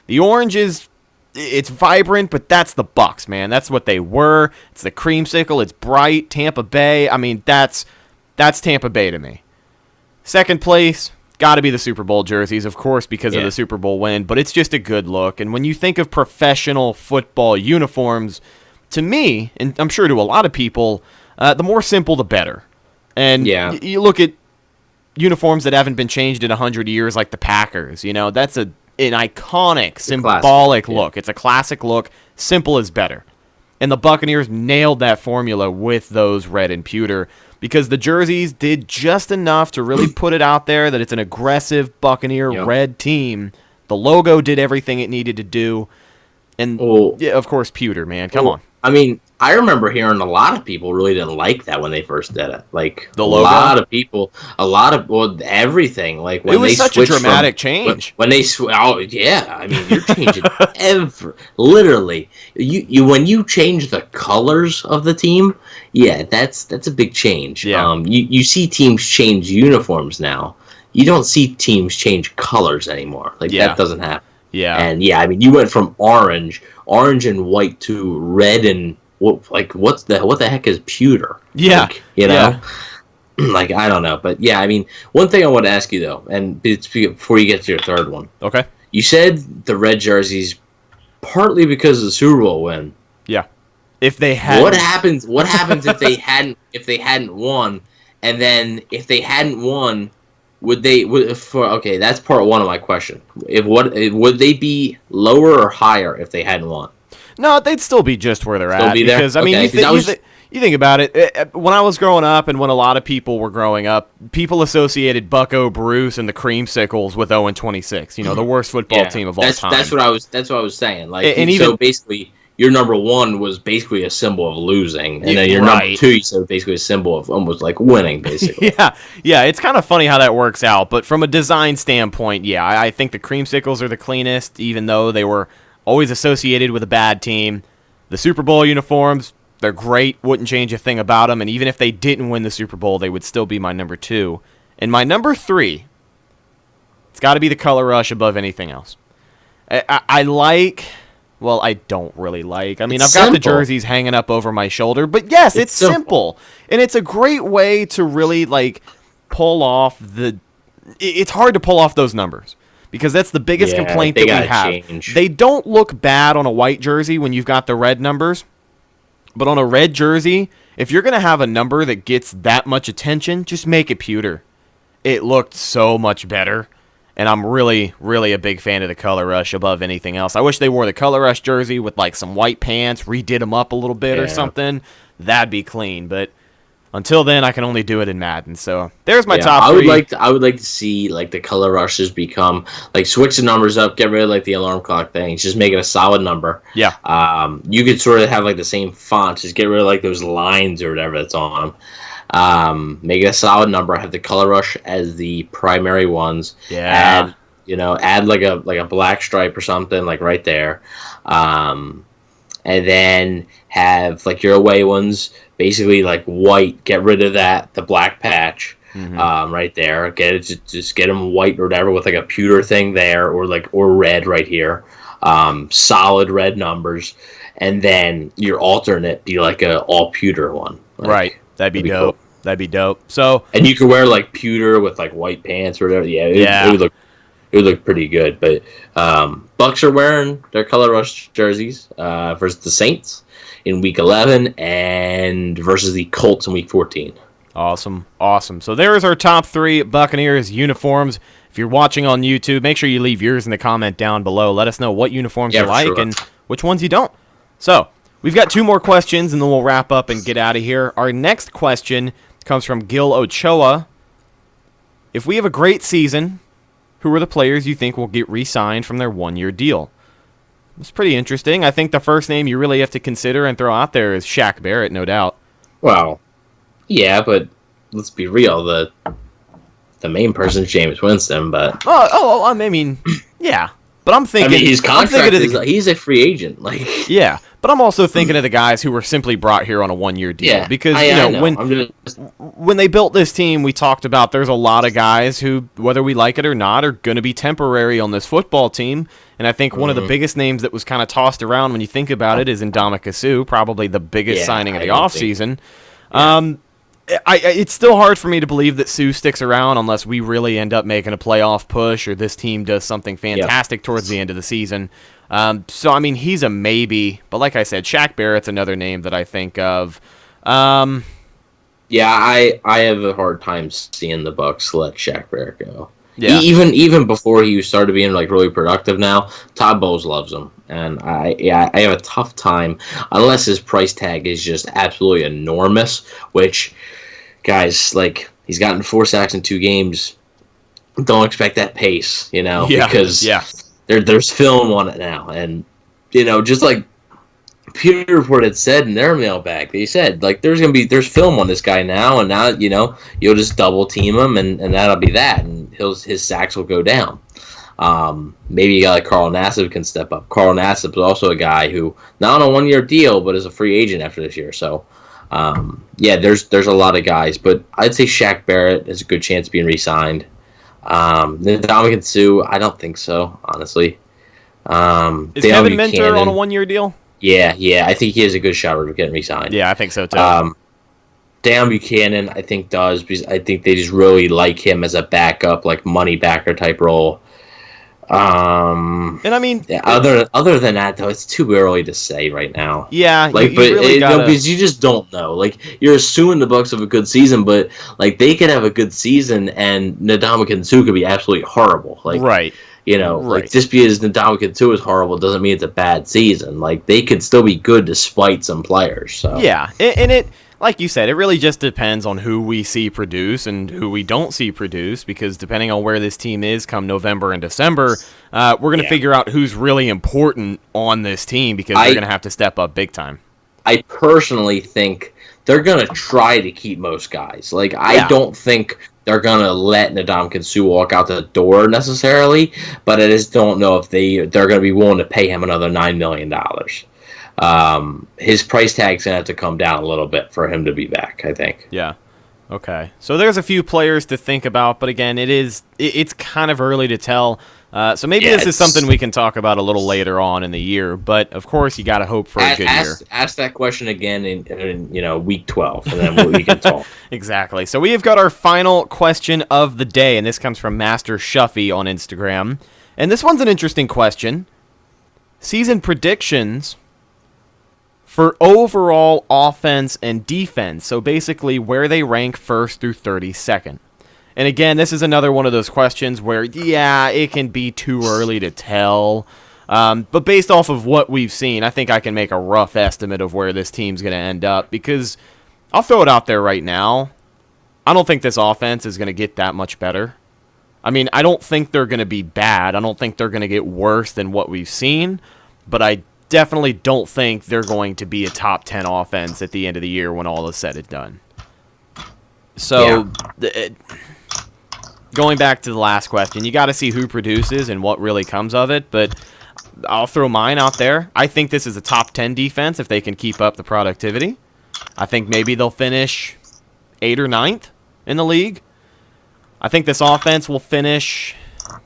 [SPEAKER 5] The orange is it's vibrant, but that's the Bucs, man. That's what they were. It's the creamsicle. It's bright. Tampa Bay. I mean, that's Tampa Bay to me. Second place, got to be the Super Bowl jerseys, of course, because of the Super Bowl win, but it's just a good look. And when you think of professional football uniforms, to me, and I'm sure to a lot of people, the more simple, the better. And you look at uniforms that haven't been changed in 100 years, like the Packers. You know, that's an iconic, symbolic look. It's a classic look. Simple is better. And the Buccaneers nailed that formula with those red and pewter, because the jerseys did just enough to really put it out there that it's an aggressive Buccaneer red team. The logo did everything it needed to do. And, of course, pewter, man. Come on.
[SPEAKER 6] I mean, I remember hearing a lot of people really didn't like that when they first did it. Like,
[SPEAKER 5] the logo?
[SPEAKER 6] Everything. Like, when
[SPEAKER 5] it was such a dramatic change.
[SPEAKER 6] When they I mean, you're changing literally. When you change the colors of the team, that's a big change.
[SPEAKER 5] Yeah.
[SPEAKER 6] You see teams change uniforms now. You don't see teams change colors anymore. Like, that doesn't happen.
[SPEAKER 5] Yeah.
[SPEAKER 6] And I mean, you went from orange and white to red and what the heck is pewter?
[SPEAKER 5] Yeah.
[SPEAKER 6] Like, you know, like, I don't know, but I mean, one thing I want to ask you though, and it's before you get to your third one.
[SPEAKER 5] Okay.
[SPEAKER 6] You said the red jerseys partly because of the Super Bowl win.
[SPEAKER 5] Yeah. If they had,
[SPEAKER 6] what happens if they hadn't won, and then if they hadn't won, that's part one of my question. Would they be lower or higher if they hadn't won?
[SPEAKER 5] No, they'd still be just where they're at. Because, I mean, you think about it. When I was growing up and when a lot of people were growing up, people associated Bucko Bruce and the Creamsicles with 0-26. You know, the worst football team of all time.
[SPEAKER 6] That's what I was saying. Like, so basically, your number one was basically a symbol of losing, and then your number two, you said basically a symbol of almost like winning, basically.
[SPEAKER 5] Yeah. It's kind of funny how that works out, but from a design standpoint, I think the Creamsicles are the cleanest, even though they were always associated with a bad team. The Super Bowl uniforms, they're great. Wouldn't change a thing about them. And even if they didn't win the Super Bowl, they would still be my number two. And my number three, it's got to be the color rush above anything else. I don't really like. I mean, I've got the jerseys hanging up over my shoulder. But yes, it's simple. And it's a great way to really, like, pull off it's hard to pull off those numbers. Because that's the biggest complaint that we have.
[SPEAKER 6] Change.
[SPEAKER 5] They don't look bad on a white jersey when you've got the red numbers. But on a red jersey, if you're going to have a number that gets that much attention, just make it pewter. It looked so much better. And I'm really, really a big fan of the color rush above anything else. I wish they wore the color rush jersey with like some white pants, redid them up a little bit or something. That'd be clean. But until then, I can only do it in Madden. So there's my top three.
[SPEAKER 6] I would like to see like the color rushes become like switch the numbers up, get rid of like the alarm clock things, just make it a solid number.
[SPEAKER 5] Yeah.
[SPEAKER 6] You could sort of have like the same font, just get rid of like those lines or whatever that's on them. Make it a solid number. Have the color rush as the primary ones.
[SPEAKER 5] Yeah.
[SPEAKER 6] Add like a black stripe or something like right there. And then have like your away ones basically like white, get rid of the black patch right there, just get them white or whatever with like a pewter thing there, or red right here, solid red numbers, and then your alternate be like a all pewter one.
[SPEAKER 5] Right, that'd be dope. Cool. That'd be dope. So,
[SPEAKER 6] and you could wear like pewter with like white pants or whatever. It would look pretty good. But Bucs are wearing their color rush jerseys versus the Saints in Week 11 and versus the Colts in Week 14.
[SPEAKER 5] Awesome. So there is our top three Buccaneers uniforms. If you're watching on YouTube, make sure you leave yours in the comment down below. Let us know what uniforms you like and which ones you don't. So we've got two more questions, and then we'll wrap up and get out of here. Our next question comes from Gil Ochoa. If we have a great season, who are the players you think will get re-signed from their one-year deal? It's pretty interesting. I think the first name you really have to consider and throw out there is Shaq Barrett, no doubt.
[SPEAKER 6] Well, yeah, but let's be real. The main person is Jameis Winston, but...
[SPEAKER 5] I mean, yeah. But I'm thinking...
[SPEAKER 6] I mean, his contract he's a free agent. Like,
[SPEAKER 5] yeah, But I'm also thinking of the guys who were simply brought here on a one-year deal.
[SPEAKER 6] Yeah,
[SPEAKER 5] because
[SPEAKER 6] I know.
[SPEAKER 5] When they built this team, we talked about there's a lot of guys who, whether we like it or not, are going to be temporary on this football team. And I think one of the biggest names that was kind of tossed around when you think about it is Ndamukong Suh, probably the biggest signing of the offseason. It's still hard for me to believe that Suh sticks around unless we really end up making a playoff push or this team does something fantastic towards the end of the season. So, I mean, he's a maybe. But like I said, Shaq Barrett's another name that I think of.
[SPEAKER 6] I have a hard time seeing the Bucs let Shaq Barrett go. Yeah. Even before he started being like really productive now, Todd Bowles loves him. And I have a tough time unless his price tag is just absolutely enormous, which, guys, like, he's gotten 4 sacks in 2 games. Don't expect that pace, because there's film on it now. And, just like Peter Report had said in their mailbag, they said, like, there's film on this guy now, and now, you'll just double team him, and that'll be that, and his sacks will go down. Maybe a guy like Carl Nassib can step up. Carl Nassib is also a guy who, not on a 1-year deal, but is a free agent after this year. So, there's a lot of guys, but I'd say Shaq Barrett has a good chance of being re-signed. Ndamukong Suh, I don't think so, honestly.
[SPEAKER 5] Is Kevin Minter on a 1-year deal?
[SPEAKER 6] Yeah, I think he has a good shot of getting re-signed.
[SPEAKER 5] Yeah, I think so too.
[SPEAKER 6] Dan Buchanan, I think, does, because I think they just really like him as a backup, like money backer type role.
[SPEAKER 5] And I mean,
[SPEAKER 6] other than that, though, it's too early to say right now.
[SPEAKER 5] Yeah,
[SPEAKER 6] because you just don't know. Like, you're assuming the Bucs have a good season, but like they could have a good season, and Ndamukong Suh could be absolutely horrible. Like,
[SPEAKER 5] right.
[SPEAKER 6] Like, just because Ndamukong Suh is horrible doesn't mean it's a bad season. Like, they could still be good despite some players. So
[SPEAKER 5] yeah, and it. Like you said, it really just depends on who we see produce and who we don't see produce, because depending on where this team is come November and December, we're going to figure out who's really important on this team, because they're going to have to step up big time.
[SPEAKER 6] I personally think they're going to try to keep most guys. Like, I don't think they're going to let Ndamukong Suh walk out the door necessarily, but I just don't know if they're going to be willing to pay him another $9 million. His price tag's going to have to come down a little bit for him to be back, I think.
[SPEAKER 5] Yeah. Okay. So there's a few players to think about, but again, it's kind of early to tell. So maybe this is something we can talk about a little later on in the year, but of course you got to hope for a good year.
[SPEAKER 6] Ask that question again in week 12, and then we can talk.
[SPEAKER 5] Exactly. So we have got our final question of the day, and this comes from Master Shuffy on Instagram. And this one's an interesting question. Season predictions for overall offense and defense, so basically where they rank 1st through 32nd. And again, this is another one of those questions where, it can be too early to tell. But based off of what we've seen, I think I can make a rough estimate of where this team's going to end up, because I'll throw it out there right now. I don't think this offense is going to get that much better. I mean, I don't think they're going to be bad. I don't think they're going to get worse than what we've seen, but I definitely don't think they're going to be a top 10 offense at the end of the year when all is said and done. So, going back to the last question, you got to see who produces and what really comes of it, but I'll throw mine out there. I think this is a top 10 defense if they can keep up the productivity. I think maybe they'll finish 8th or 9th in the league. I think this offense will finish a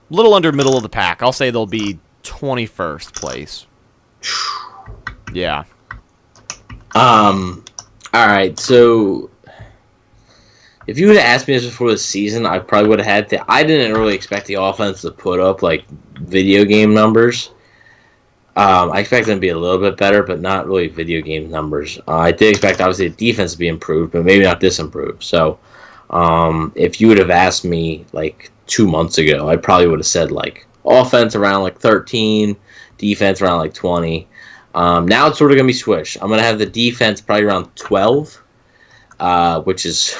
[SPEAKER 5] little under middle of the pack. I'll say they'll be 21st place. Yeah.
[SPEAKER 6] All right, so if you would have asked me this before the season, I probably would have had to. I didn't really expect the offense to put up like video game numbers. I expect them to be a little bit better, but not really video game numbers. I did expect, obviously, the defense to be improved, but maybe not this improved. So, if you would have asked me like 2 months ago, I probably would have said like offense around like 13, defense around like 20. Now it's sort of going to be switched. I'm going to have the defense probably around 12, which is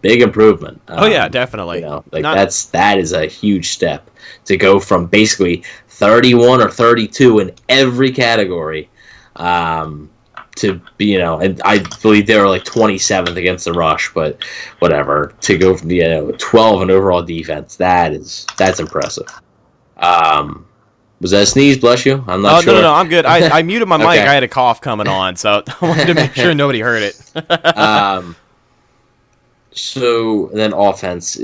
[SPEAKER 6] big improvement.
[SPEAKER 5] Oh yeah, definitely.
[SPEAKER 6] That is a huge step to go from basically 31 or 32 in every category to be, and I believe they were like 27th against the rush, but whatever, to go from 12 in overall defense, that's impressive. Was that a sneeze? Bless you. I'm not sure.
[SPEAKER 5] No, I'm good. I muted my mic.
[SPEAKER 6] Okay.
[SPEAKER 5] I had a cough coming on, so I wanted to make sure nobody heard it.
[SPEAKER 6] So then offense,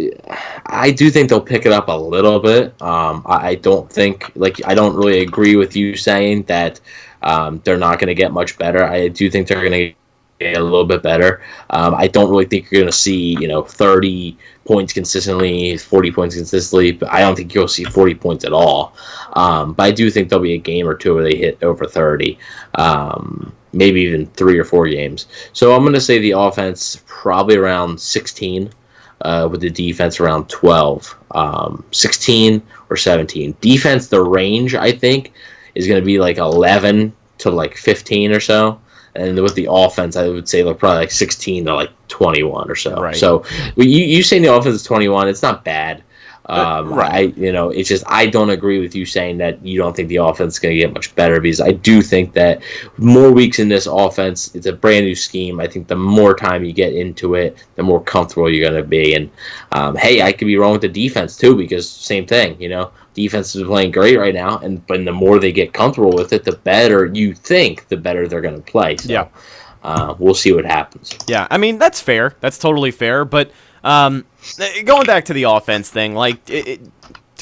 [SPEAKER 6] I do think they'll pick it up a little bit. I don't think, I don't really agree with you saying that they're not going to get much better. I do think they're going to get a little bit better. I don't really think you're going to see 30 points consistently, 40 points consistently, but I don't think you'll see 40 points at all. But I do think there'll be a game or two where they hit over 30. Maybe even 3 or 4 games. So I'm going to say the offense probably around 16, with the defense around 12. 16 or 17. Defense, the range, I think, is going to be 11 to 15 or so. And with the offense, I would say probably 16 to 21 or so.
[SPEAKER 5] Right.
[SPEAKER 6] So you saying the offense is 21, it's not bad.
[SPEAKER 5] Right.
[SPEAKER 6] It's just I don't agree with you saying that you don't think the offense is going to get much better, because I do think that more weeks in this offense, it's a brand new scheme. I think the more time you get into it, the more comfortable you're going to be. And hey, I could be wrong with the defense too, because same thing, defense is playing great right now, but the more they get comfortable with it, the better you think, the better they're going to play. So,
[SPEAKER 5] yeah.
[SPEAKER 6] We'll see what happens.
[SPEAKER 5] Yeah, I mean, that's fair. That's totally fair. But going back to the offense thing, to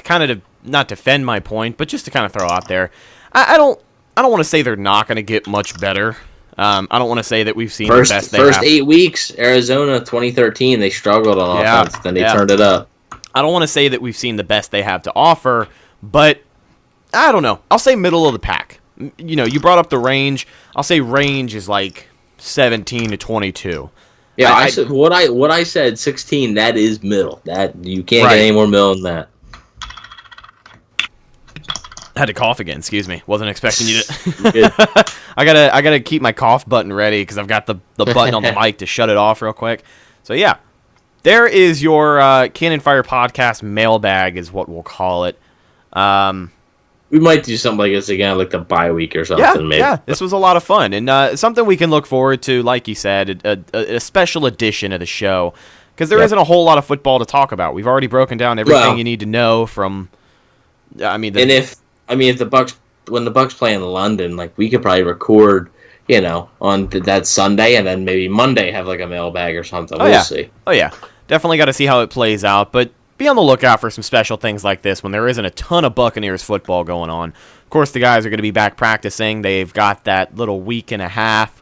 [SPEAKER 5] kind of not defend my point, but just to kind of throw out there, I don't want to say they're not going to get much better. I don't want to say that we've seen the best they have.
[SPEAKER 6] First 8 weeks, Arizona 2013, they struggled on offense, then they turned it up.
[SPEAKER 5] I don't want to say that we've seen the best they have to offer, but I don't know. I'll say middle of the pack. You brought up the range. I'll say range is 17 to 22.
[SPEAKER 6] Yeah, what I said 16. That is middle. That you can't get any more middle than that.
[SPEAKER 5] I had to cough again. Excuse me. Wasn't expecting you to. I gotta keep my cough button ready because I've got the button on the mic to shut it off real quick. So yeah, there is your Cannon Fire Podcast mailbag, is what we'll call it.
[SPEAKER 6] We might do something like this again, like the bye week or something. Maybe.
[SPEAKER 5] Yeah, this was a lot of fun, and something we can look forward to, like you said, a special edition of the show, because there isn't a whole lot of football to talk about. We've already broken down everything you need to know from. If
[SPEAKER 6] the Bucs, when the Bucs play in London, we could probably record, on that Sunday, and then maybe Monday have a mailbag or something. We'll see.
[SPEAKER 5] Oh yeah, definitely got to see how it plays out, but. Be on the lookout for some special things like this when there isn't a ton of Buccaneers football going on. Of course, the guys are going to be back practicing. They've got that little week and a half,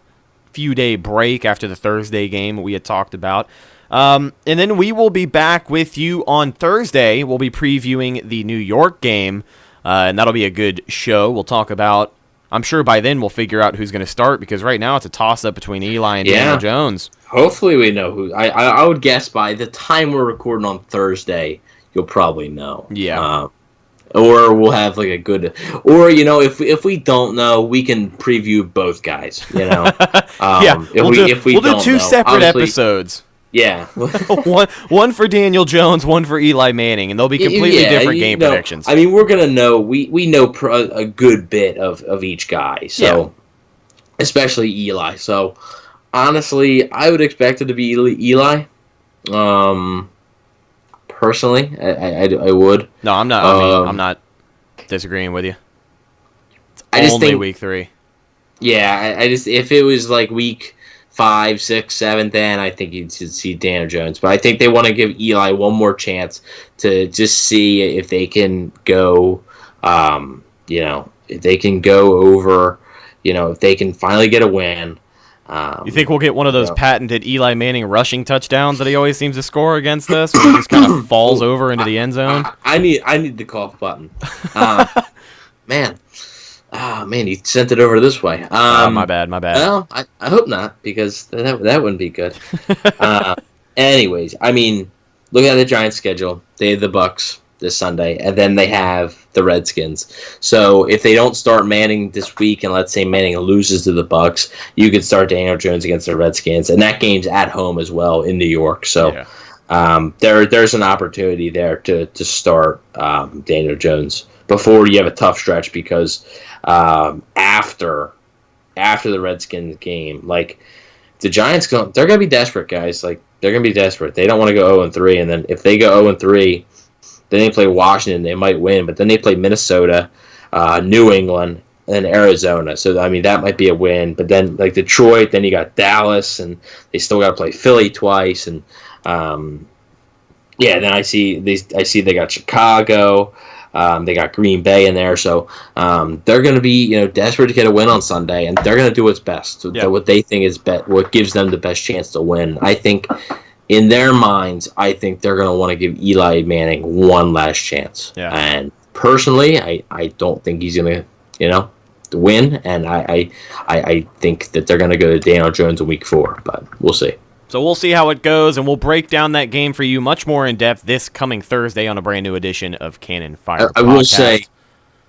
[SPEAKER 5] few-day break after the Thursday game we had talked about. And then we will be back with you on Thursday. We'll be previewing the New York game, and that'll be a good show. We'll talk about, I'm sure by then we'll figure out who's going to start, because right now it's a toss-up between Eli and Daniel Jones.
[SPEAKER 6] Hopefully we know who. I would guess by the time we're recording on Thursday, you'll probably know.
[SPEAKER 5] Yeah.
[SPEAKER 6] Or we'll have a good. Or if we don't know, we can preview both guys.
[SPEAKER 5] We'll do two separate episodes.
[SPEAKER 6] Yeah.
[SPEAKER 5] one for Daniel Jones, one for Eli Manning, and they'll be completely different game predictions.
[SPEAKER 6] We're gonna know. We know a good bit of each guy. So, especially Eli. So. Honestly, I would expect it to be Eli. Personally, I would.
[SPEAKER 5] No, I'm not. I'm not disagreeing with you.
[SPEAKER 6] It's
[SPEAKER 5] only week 3.
[SPEAKER 6] Yeah, I just if it was week 5, 6, 7, then I think you'd see Daniel Jones. But I think they want to give Eli one more chance to just see if they can go. If they can go over. If they can finally get a win.
[SPEAKER 5] You think we'll get one of those patented Eli Manning rushing touchdowns that he always seems to score against us, where he just kind of falls over into the end zone?
[SPEAKER 6] I need the cough button. Man, you sent it over this way.
[SPEAKER 5] My bad.
[SPEAKER 6] Well, I hope not, because that wouldn't be good. Anyways, look at the Giants' schedule. They have the Bucs this Sunday, and then they have the Redskins. So if they don't start Manning this week, and let's say Manning loses to the Bucs, you could start Daniel Jones against the Redskins, and that game's at home as well in New York. So there's an opportunity there to start Daniel Jones before you have a tough stretch, because after the Redskins game, the Giants they're gonna be desperate, guys. They're gonna be desperate. They don't want to go 0-3, and then if they go 0-3. Then they play Washington. They might win, but then they play Minnesota. New England, and Arizona. So, I mean, that might be a win. But then, like, Detroit, then you got Dallas, and they still got to play Philly twice. And, then I see they got Chicago. They got Green Bay in there. So they're going to be, desperate to get a win on Sunday, and they're going to do what's best. What they think is what gives them the best chance to win. I think, in their minds, I think they're going to want to give Eli Manning one last chance.
[SPEAKER 5] Yeah.
[SPEAKER 6] And personally, I don't think he's going to, win, and I think that they're going to go to Daniel Jones in Week 4, but we'll see.
[SPEAKER 5] So we'll see how it goes, and we'll break down that game for you much more in depth this coming Thursday on a brand new edition of Cannon Fire.
[SPEAKER 6] I will say,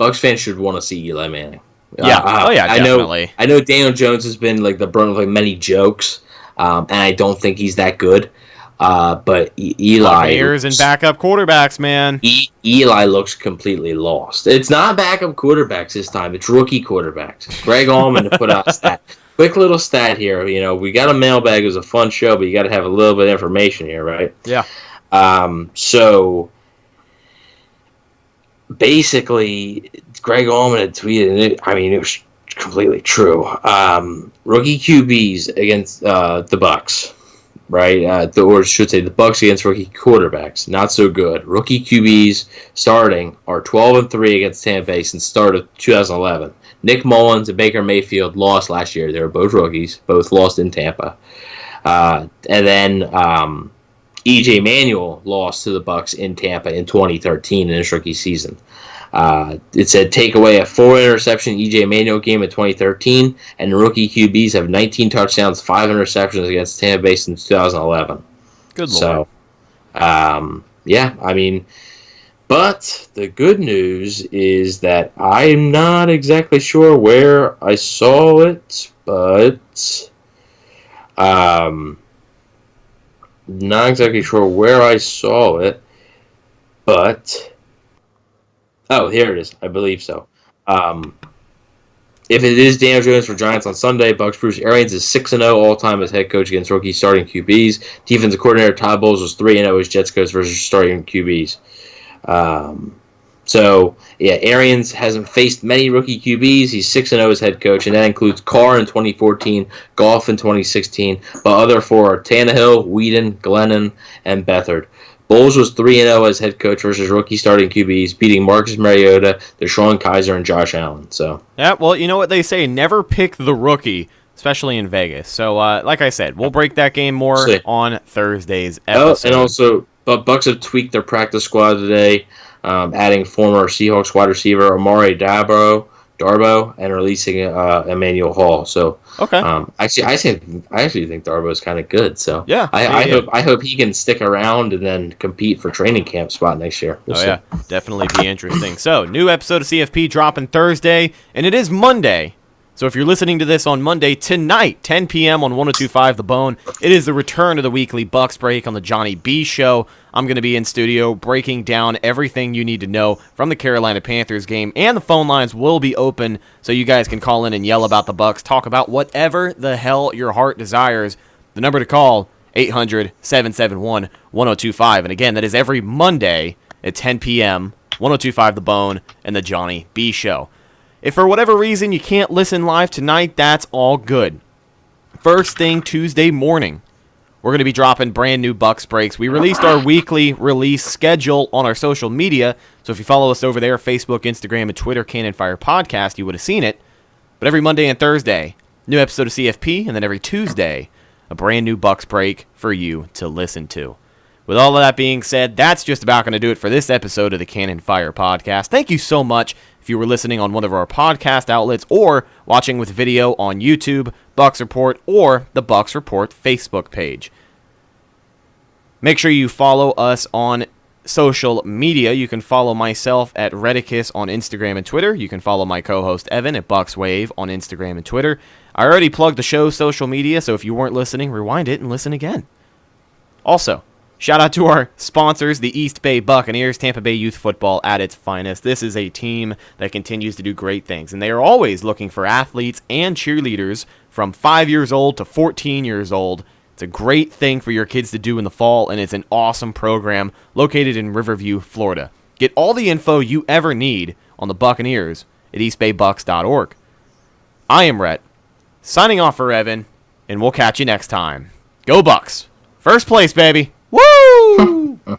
[SPEAKER 6] Bucs fans should want to see Eli Manning.
[SPEAKER 5] Yeah, definitely.
[SPEAKER 6] I know Daniel Jones has been like the brunt of like many jokes, and I don't think he's that good. But Eli
[SPEAKER 5] Buccaneers and backup quarterbacks, man.
[SPEAKER 6] Eli looks completely lost. It's not backup quarterbacks this time. It's rookie quarterbacks. Greg Allman to put out a stat. Quick little stat here. We got a mailbag. It was a fun show, but you got to have a little bit of information here, right?
[SPEAKER 5] Yeah.
[SPEAKER 6] So basically, Greg Allman had tweeted, and it was completely true. Rookie QBs against the Bucs. Right, or should say the Bucs against rookie quarterbacks, not so good. Rookie QBs starting are 12-3 against Tampa Bay since start of 2011. Nick Mullins and Baker Mayfield lost last year. They were both rookies, both lost in Tampa. And then E.J. Manuel lost to the Bucs in Tampa in 2013 in his rookie season. It said take away a 4-interception E.J. Manuel game in 2013, and the rookie QBs have 19 touchdowns, 5 interceptions against Tampa Bay since 2011.
[SPEAKER 5] Good lord.
[SPEAKER 6] So, but the good news is that I'm not exactly sure where I saw it, but not exactly sure where I saw it, but oh, here it is. I believe so. If it is Daniel Jones for Giants on Sunday, Bucs Bruce Arians is 6-0 all-time as head coach against rookie starting QBs. Defensive coordinator Todd Bowles was 3-0 as Jets coach versus starting QBs. Arians hasn't faced many rookie QBs. He's 6-0 as head coach, and that includes Carr in 2014, Goff in 2016, but other four are Tannehill, Whedon, Glennon, and Beathard. Bowles was 3-0 as head coach versus rookie starting QBs, beating Marcus Mariota, DeShone Kizer, and Josh Allen. So
[SPEAKER 5] yeah, well, you know what they say, never pick the rookie, especially in Vegas. So, like I said, we'll break that game more on Thursday's episode.
[SPEAKER 6] And also, but Bucs have tweaked their practice squad today, adding former Seahawks wide receiver Amari Darboh and releasing Emmanuel Hall. So
[SPEAKER 5] okay,
[SPEAKER 6] I actually think Darboh is kind of good. So
[SPEAKER 5] yeah,
[SPEAKER 6] I hope he can stick around and then compete for training camp spot next year.
[SPEAKER 5] Yeah, definitely be interesting. So new episode of CFP dropping Thursday, and it is Monday. So if you're listening to this on Monday, tonight, 10 p.m. on 102.5 The Bone, it is the return of the weekly Bucs Break on the Johnny B Show. I'm going to be in studio breaking down everything you need to know from the Carolina Panthers game, and the phone lines will be open so you guys can call in and yell about the Bucs, talk about whatever the hell your heart desires. The number to call, 800-771-1025. And again, that is every Monday at 10 p.m., 102.5 The Bone and the Johnny B Show. If for whatever reason you can't listen live tonight, that's all good. First thing Tuesday morning, we're going to be dropping brand new Bucs Breaks. We released our weekly release schedule on our social media, so if you follow us over there, Facebook, Instagram, and Twitter, Cannon Fire Podcast, you would have seen it. But every Monday and Thursday, new episode of CFP, and then every Tuesday, a brand new Bucs Break for you to listen to. With all of that being said, that's just about going to do it for this episode of the Cannon Fire Podcast. Thank you so much if you were listening on one of our podcast outlets or watching with video on YouTube, Bucs Report, or the Bucs Report Facebook page. Make sure you follow us on social media. You can follow myself at Redicus on Instagram and Twitter. You can follow my co-host Evan at BucsWave on Instagram and Twitter. I already plugged the show's social media, so if you weren't listening, rewind it and listen again. Also, shout out to our sponsors, the East Bay Buccaneers, Tampa Bay youth football at its finest. This is a team that continues to do great things, and they are always looking for athletes and cheerleaders from 5 years old to 14 years old. It's a great thing for your kids to do in the fall, and it's an awesome program located in Riverview, Florida. Get all the info you ever need on the Buccaneers at eastbaybucks.org. I am Rhett, signing off for Evan, and we'll catch you next time. Go Bucs! First place, baby! Woo!